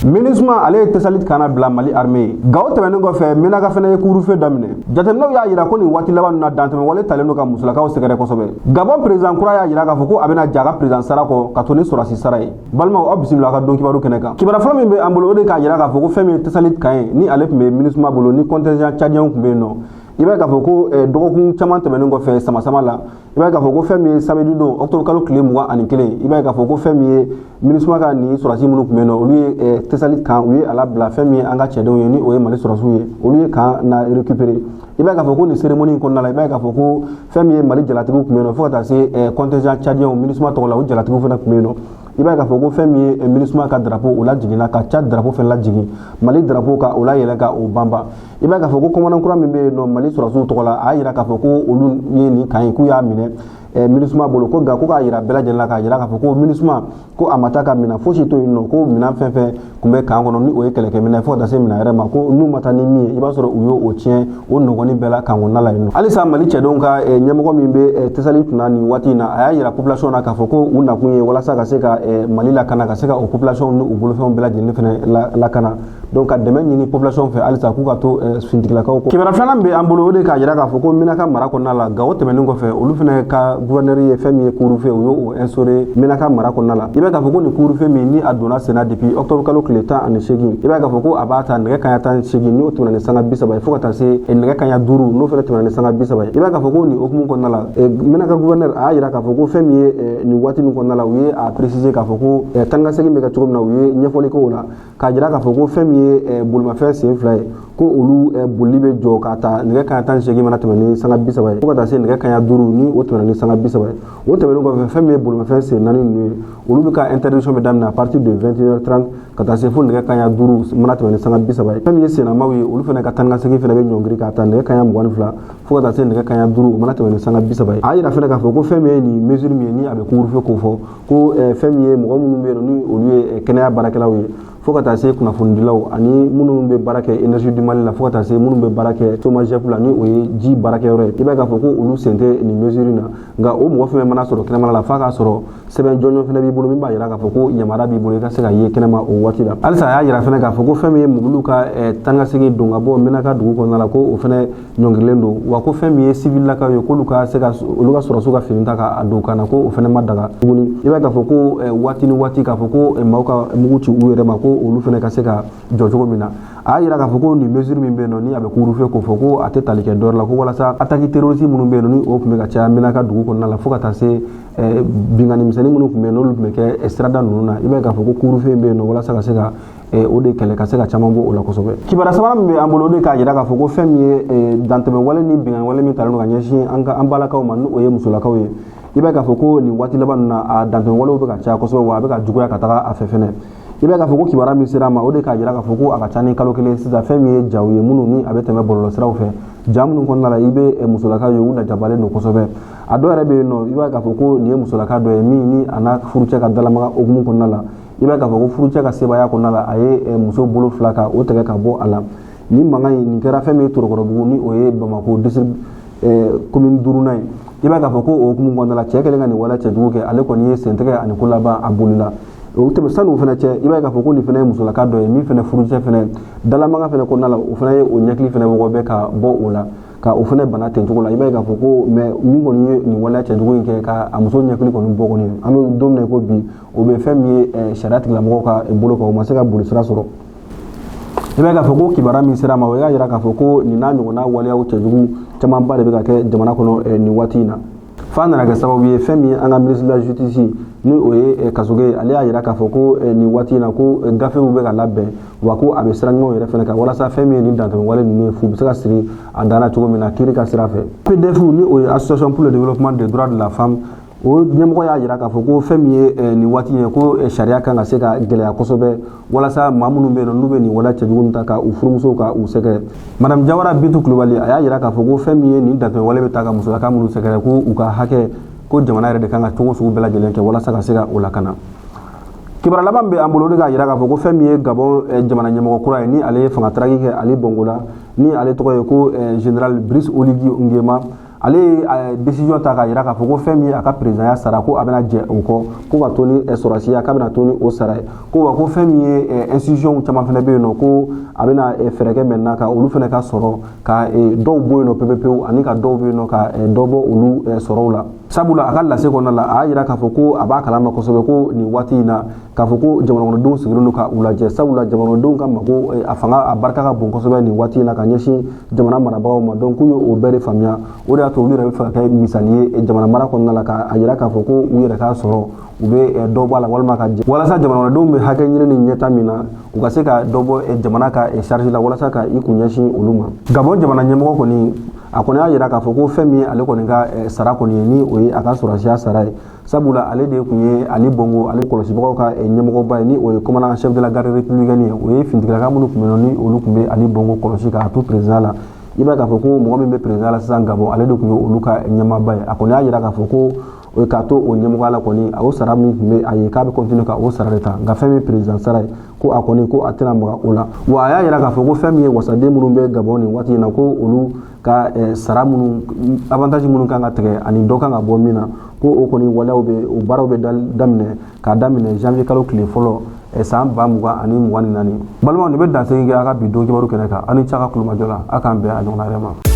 MINUSMA ale tesalit kana bila Mali armée gawo tɛmɛnen kɔfɛ Menaka fɛnɛ ye couvre-feu daminɛ jateminɛw y'a yira ko ni waati laban na dantɛmɛ wale talen ka musolakaw sɛgɛrɛ kosɛbɛ Gabon président kura y'a yira k'a fɔ ko a bɛna jaga président sara kɔ ka to ni sɔrɔsi sara ye balimaw aw bisimila ka don kibaru kɛnɛ kan kibara fɔlɔ min bɛ an bolo o de k'a yira k'a fɔ ko fɛn min ye tesalit kan ye ni ale tun bɛ MINUSMA bolo ni contingent tchadien tun bɛ yen nɔ i b'a k'a fɔ ko dɔgɔkun caman tɛmɛnen kɔfɛ sama la i b'a k'a fɔ ko fɛn min ye samedi don octobre kalo tile 21 i b'a k'a fɔ ko fɛn min ye MINUSMA ka ni sɔrɔsi minnu tun bɛ yen nɔ olu ye tesalit kan u ye a labila fɛn min ye an ka cɛdenw ye ni o ye Mali sɔrɔsiw ye olu ye kan na récupérer i b'a k'a fɔ ko ni cérémonie in kɔnɔna la i b'a k'a fɔ ko fɛn min ye Mali jalatigiw tun bɛ yen nɔ fo ka taa se contingent tchadien MINUSMA tɔgɔ la o jalatigiw fana tun bɛ yen nɔ i b'a k'a fɔ ko fɛn min ye MINUSMA ka drapeau o lajiginna ka Tchad drapeau fɛnɛ lajigin Mali drapeau ka o layɛlɛ ka o banban i b'a k'a fɔ ko commandant kura min bɛ yen nɔ Mali sɔrɔsiw tɔgɔ la a y'a yira k'a fɔ ko olu ye nin kan ye k'u y'a minɛ MINUSMA bolo ko nka ko k'a yira bɛɛ lajɛlen la k'a yira k'a fɔ ko MINUSMA ko a ma taa ka minɛn fosi to yen nɔ ko minɛn fɛn fɛn tun bɛ kan kɔnɔ ni o ye kɛlɛkɛminɛn fo ka taa se minɛn yɛrɛ ma ko n'u ma taa ni min ye i b'a sɔrɔ u y'o tiɲɛ o nɔgɔni bɛɛ la kan kɔnɔna la yen nɔ halisa Mali cɛdenw ka ɲɛmɔgɔ min bɛ tesalit kunna nin waati in na a y'a yira population na k'a fɔ ko u nakun ye walasa ka se ka Mali lakana ka se ka o population ni u bolofɛnw bɛɛ lajɛlen fɛnɛ lakana donc ka dɛmɛ ɲini population fɛ halisa k'u ka to finitigilakaw kɔ kibaruya filanan bɛ an bolo o de k'a yira k'a fɔ ko Menaka mara kɔnɔna la gawo tɛmɛnen kɔfɛ olu fɛnɛ ka gouverneur ye fɛn min ye couvre-feu u y'o instauré Menaka mara kɔnɔna la i b'a k'a fɔ ko nin couvre-feu min ni a donna senna depuis octobre kalo tile 18 i b'a k'a fɔ ko a b'a ta nɛgɛ kanɲɛ 18 n'o tɛmɛna ni sanga 30 ye fo ka taa se nɛgɛ kanɲɛ 5 n'o fɛnɛ tɛmɛna ni sanga 30 ye i b'a k'a fɔ ko nin hokumu kɔnɔna la Menaka gouverneur a y'a yira k'a fɔ ko fɛn min ye nin waati min kɔnɔna la u ye a préciser k'a fɔ ko tan ka segin bɛ kɛ cogo min na u ye ɲɛfɔli kɛ o la k'a jira k'a fɔ ko fɛn min ye bolimafɛn sen fila ye ko olu bolili bɛ jɔ ka ta nɛgɛ kanɲɛ 18 mana tɛmɛ ni sanga 30 ye fo ka taa se nɛgɛ kanɲɛ 5 ni o tɛmɛna ni sanga 30 ye o tɛmɛnen kɔfɛ fɛn min ye bolimafɛn sen 4 ninnu ye olu bɛ ka interdiction bɛ daminɛ à partir de 21h30 ka taa se fo nɛgɛ kanɲɛ 5 mana tɛmɛ ni sanga 30 ye fɛn min ye sennamaw ye olu fana ka tan ka segin fana bɛ ɲɔngiri ka ta nɛgɛ kanɲɛ 22 fo ka taa se nɛgɛ kanɲɛ 5 mana tɛmɛ ni sanga 30 ye a yira fana k'a fɔ ko fɛn min ye nin mesure min ye ni a bɛ couvre-feu ko fɔ ko fɛn min ye mɔgɔ minnu bɛ yen ni olu ye kɛnɛya baarakɛlaw ye fo ka taa se kunnafonidilaw ani minnu bɛ baara kɛ énergie du Mali la fo ka taa se minnu bɛ baara kɛ chômage la ni o ye ji baarakɛyɔrɔ ye i b'a k'a fɔ ko olu sen tɛ nin mesure in na nka o mɔgɔ fɛn mana sɔrɔ kɛnɛmana la f'a k'a sɔrɔ sɛbɛn jɔnjɔn fɛnɛ b'i bolo min b'a yira k'a fɔ ko yamaruya b'i bolo i ka se ka ye kɛnɛma o waati la halisa a y'a yira fɛnɛ k'a fɔ ko fɛn min ye mobiliw ka tan ka segin don ka bɔ Menaka dugu kɔnɔna la ko o fɛnɛ ɲɔngirilen don wa ko fɛn min ye civil lakaw ye k'olu ka se ka olu ka sɔrɔsiw ka fini ta k'a don kan na ko o fɛnɛ ma daga tuguni i b'a k'a fɔ ko waati ni waati k'a fɔ ko maaw ka mugu ci u yɛrɛ ma ko olu fɛnɛ ka se ka jɔ cogo min na a y'a yira k'a fɔ ko nin mesure min bɛ yen nɔ ni a bɛ couvre-feu k'o fɔ ko a tɛ tali kɛ dɔ wɛrɛ la ko walasa attaque terroriste minnu bɛ yen nɔ ni o tun bɛ ka caya Menaka dugu kɔnɔna la fo ka taa se bingani misɛnnin minnu tun bɛ yen n'olu tun bɛ kɛ sirada ninnu na i b'a k'a fɔ ko couvre-feu in bɛ yen nɔ walasa ka se ka o de kɛlɛ ka se ka caman bɔ o la kosɛbɛ kibaruya sabanan min bɛ an bolo o de k'a yira k'a fɔ ko fɛn min ye dantɛmɛ wale ni bingani wale min talen don ka ɲɛsin an balakaw ma ni o ye musolakaw ye i b'a k'a fɔ ko nin waati laban ninnu na a dantɛmɛ walew bɛ ka caya kosɛbɛ wa a bɛ ka juguya ka taga a fɛ fɛnɛ i b'a k'a fɔ ko kibaruya min sera a ma o de k'a jira k'a fɔ ko a ka ca ni kalo kelen sisan fɛn min ye jaw ye minnu ni a bɛ tɛmɛ bɔlɔlɔ siraw fɛ ja minnu kɔnɔna la i bɛ musolaka ye u lajabalen don kosɛbɛ a dɔw yɛrɛ bɛ yen nɔ i b'a k'a fɔ ko nin ye musolaka dɔ ye min ni a n'a furucɛ ka dalamaga hokumu kɔnɔna la i b'a k'a fɔ ko furucɛ ka sebaaya kɔnɔna la a ye muso bolo fila ka o tigɛ ka bɔ a la nin mankan in nin kɛra fɛn min ye Torokɔrɔbugu ni o ye Bamako district commune 5nan ye i b'a k'a fɔ ko o hokumu kɔnɔna la cɛ kɛlen ka nin wale cɛjugu kɛ ale kɔni ye sentɛgɛ ani ko laban a bolila o tɛmɛ sani o fɛnɛ cɛ i b'a k'a fɔ ko nin fɛnɛ ye musolaka dɔ ye min fɛnɛ furucɛ fɛnɛ dalamaga fɛnɛ kɔnɔna la o fɛnɛ ye o ɲɛkili fɛnɛ wɔgɔ bɛ ka bɔ o la ka o fɛnɛ bana ten cogo la i b'a k'a fɔ ko mais min kɔni ye nin waleya cɛjugu in kɛ ka a muso ɲɛkili kɔni bɔ kɔni an bɛ don min na ko bi o bɛ fɛn min ye sariya tigilamɔgɔw ka bolo kan o ma se ka boli sira sɔrɔ i b'a k'a fɔ ko kibaruya min sera ma o y'a yira k'a fɔ ko nin n'a ɲɔgɔnna waleyaw cɛjugu camanba de bɛ ka kɛ jamana kɔnɔ nin waati in na f'a nana kɛ sababu ye fɛn min ye an ka ministre de la justice ni o ye Kasoge ale y'a yira k'a fɔ ko nin waati in na ko gafew bɛ ka labɛn wa ko a bɛ sira ɲumanw yɛrɛ fɛnɛ kan walasa fɛn min ye nin dantɛmɛ wale ninnu ye fu bɛ se ka siri a dan na cogo min na kiiri ka sira fɛ PDF ni o ye association pour le développement des droits de la femme o ɲɛmɔgɔ y'a yira k'a fɔ ko fɛn min ye nin waati in ye ko sariya kan ka se ka gɛlɛya kosɛbɛ walasa maa minnu bɛ yen nɔ n'u bɛ nin waleya cɛjugu ta ka u furumusow ka u sɛgɛrɛ madame Jawara Bintu Kulibali a y'a yira k'a fɔ ko fɛn min ye nin dantɛmɛ wale bɛ ta ka musolaka minnu sɛgɛrɛ ko u ka hakɛ ko jamana yɛrɛ de kan ka cogo sugu bɛɛ lajɛlen kɛ walasa ka se ka o lakana kibaruya laban bɛ an bolo o de k'a yira k'a fɔ ko fɛn min ye Gabon jamana ɲɛmɔgɔ kura ye ni ale ye fanga taraki kɛ Ali Bongo la ni ale tɔgɔ ye ko général Brice Oligui Nguema ale décision ta ka yira k'a fɔ ko fɛn min a ka président ya sara ko a bɛna jɛ o kɔ ko ka to ni sɔrɔsiya k'a bɛna to ni o sara ye ko wa ko fɛn min ye institution caman fɛnɛ bɛ yen nɔ ko a bɛna fɛɛrɛ kɛ maintenant ka olu fɛnɛ ka sɔrɔ ka dɔw bɔ yen nɔ pepepewu ani ka dɔw bɛ yen nɔ ka dɔ bɔ olu sɔrɔw la sabula a ka lase kɔnɔna la a y'a yira k'a fɔ ko a b'a kalama kosɛbɛ ko nin waati in na k'a fɔ ko jamanakɔnɔdenw sigilen don ka u lajɛ sabula jamanakɔnɔdenw ka mago a fanga a barika ka bon kosɛbɛ nin waati in na ka ɲɛsin jamana marabagaw ma donc k'u ye o bɛɛ de faamuya o de y'a to olu yɛrɛ bɛ fɛ ka kɛ misali ye jamana mara kɔnɔna la k'a yira k'a fɔ ko u yɛrɛ k'a sɔrɔ u bɛ dɔ bɔ a la walima ka walasa jamanakɔnɔdenw bɛ hakɛ ɲini ni ɲɛta min na u ka se ka dɔ bɔ jamana ka charge la walasa ka i kun ɲɛsin olu ma Gabon jamana ɲɛmɔgɔ kɔni a kɔni y'a yira k'a fɔ ko fɛn min ale kɔni ka sara kɔni ye ni o ye a ka sɔrɔsiya sara ye sabula ale de kun ye Ali Bongo ale kɔlɔsibagaw ka ɲɛmɔgɔba ye ni o ye commandant chef de la garde républicaine ye o ye finitigilakan minnu tun bɛ yen ni olu tun bɛ Ali Bongo kɔlɔsi k'a to président la i b'a k'a fɔ ko mɔgɔ min bɛ président la sisan Gabon ale de kun ye olu ka ɲɛmaaba ye a kɔni y'a yira k'a fɔ ko k'a to o ɲɛmɔgɔya la kɔni a o sara min tun bɛ a ye k'a bɛ continuer ka o sara de ta nka fɛn min président sara ye ko a kɔni ko a tɛna maga o la wa a y'a yira k'a fɔ ko fɛn min ye wasaden minnu bɛ Gabon nin waati in na ko olu ka sara minnu avantage minnu kan ka tigɛ ani dɔ kan ka bɔ min na ko o kɔni waleyaw bɛ o baaraw bɛ daminɛ k'a daminɛ janvier kalo tile fɔlɔ san 2024 balimaw nin bɛ dansegin kɛ a ka bi don kibaru kɛnɛ kan a ni ce a ka kulumajɔ la a k'an bɛn a ɲɔgɔnna wɛrɛ ma